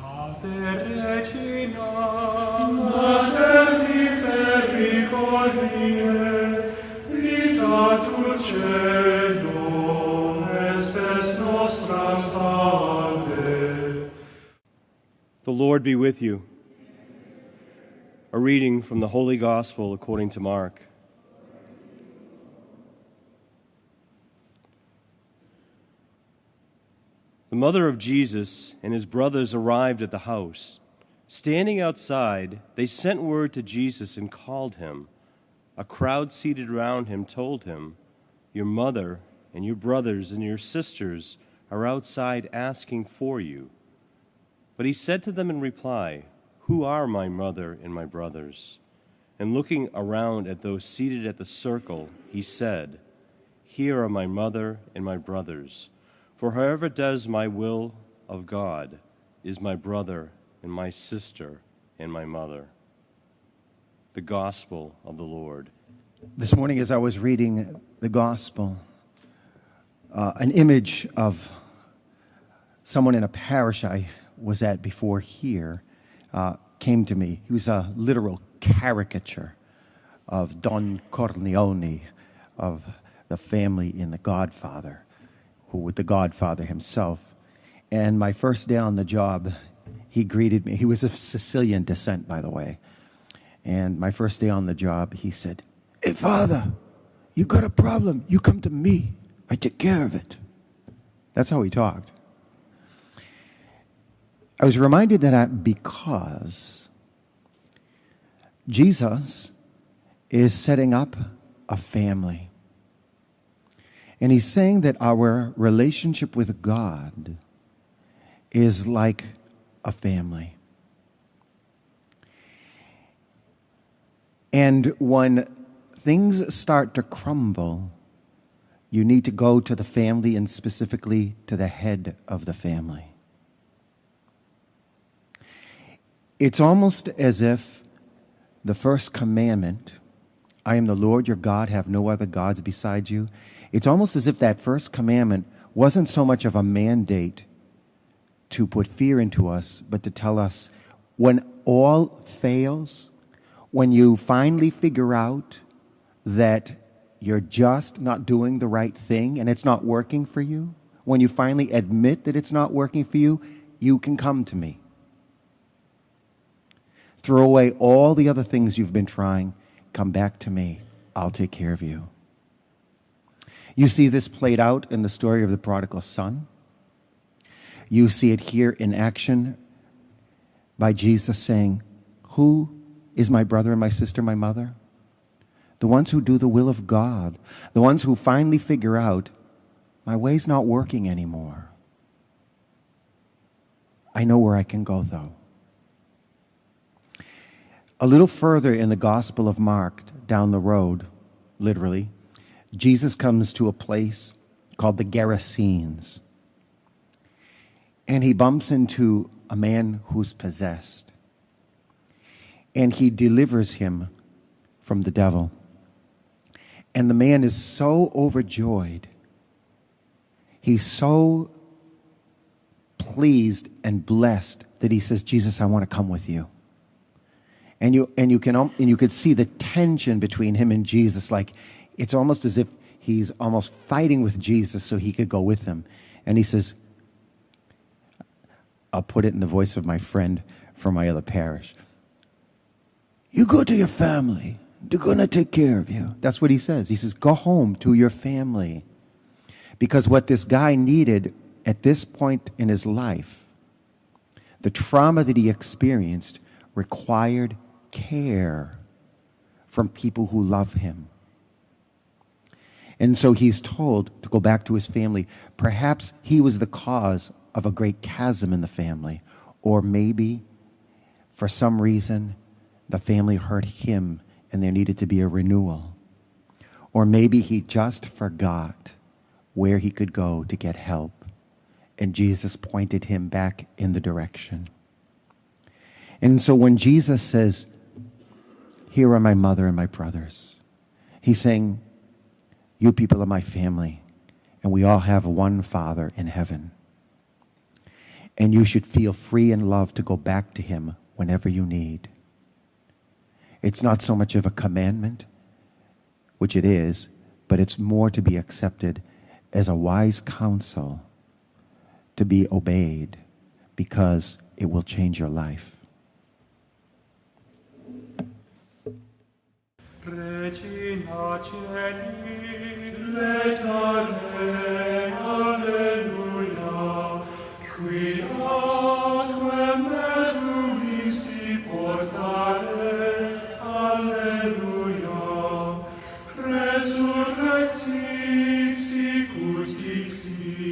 Regina, Mater misericordiae, vita dulcedo, estes nostra salve. The Lord be with you. A reading from the Holy Gospel according to Mark. The mother of Jesus and his brothers arrived at the house. Standing outside, they sent word to Jesus and called him. A crowd seated around him told him, "Your mother and your brothers and your sisters are outside asking for you." But he said to them in reply, "Who are my mother and my brothers?" And looking around at those seated at the circle, he said, "Here are my mother and my brothers. For whoever does my will of God is my brother and my sister and my mother." The Gospel of the Lord. This morning as I was reading the Gospel, an image of someone in a parish I was at before here came to me. He was a literal caricature of Don Corleone, of the family in The Godfather, who was the Godfather himself. And my first day on the job, he greeted me. He was of Sicilian descent, by the way. And my first day on the job, he said, "Hey, Father, you got a problem, you come to me. I take care of it." That's how he talked. I was reminded of that because Jesus is setting up a family. And he's saying that our relationship with God is like a family. And when things start to crumble, you need to go to the family and specifically to the head of the family. It's almost as if the first commandment, "I am the Lord your God, have no other gods besides you," it's almost as if that first commandment wasn't so much of a mandate to put fear into us, but to tell us when all fails, when you finally figure out that you're just not doing the right thing and it's not working for you, when you finally admit that it's not working for you, you can come to me. Throw away all the other things you've been trying. Come back to me. I'll take care of you. You see this played out in the story of the prodigal son. You see it here in action by Jesus saying, "Who is my brother and my sister, my mother?" The ones who do the will of God. The ones who finally figure out, my way's not working anymore. I know where I can go, though. A little further in the Gospel of Mark, down the road, literally, Jesus comes to a place called the Gerasenes. And he bumps into a man who's possessed. And he delivers him from the devil. And the man is so overjoyed. He's so pleased and blessed that he says, "Jesus, I want to come with you." And you could see the tension between him and Jesus. Like, it's almost as if he's almost fighting with Jesus so he could go with him. And he says, I'll put it in the voice of my friend from my other parish, "You go to your family. They're going to take care of you." That's what he says. He says, go home to your family. Because what this guy needed at this point in his life, the trauma that he experienced, required care from people who love him. And so he's told to go back to his family. Perhaps he was the cause of a great chasm in the family. Or maybe, for some reason, the family hurt him and there needed to be a renewal. Or maybe he just forgot where he could go to get help. And Jesus pointed him back in the direction. And so when Jesus says, "Here are my mother and my brothers," he's saying, you people are my family, and we all have one Father in heaven. And you should feel free and loved to go back to him whenever you need. It's not so much of a commandment, which it is, but it's more to be accepted as a wise counsel to be obeyed because it will change your life. Regina Celi, letare, alleluia, qui aquam meruisti portare, alleluia, resurrexit sicut dixit,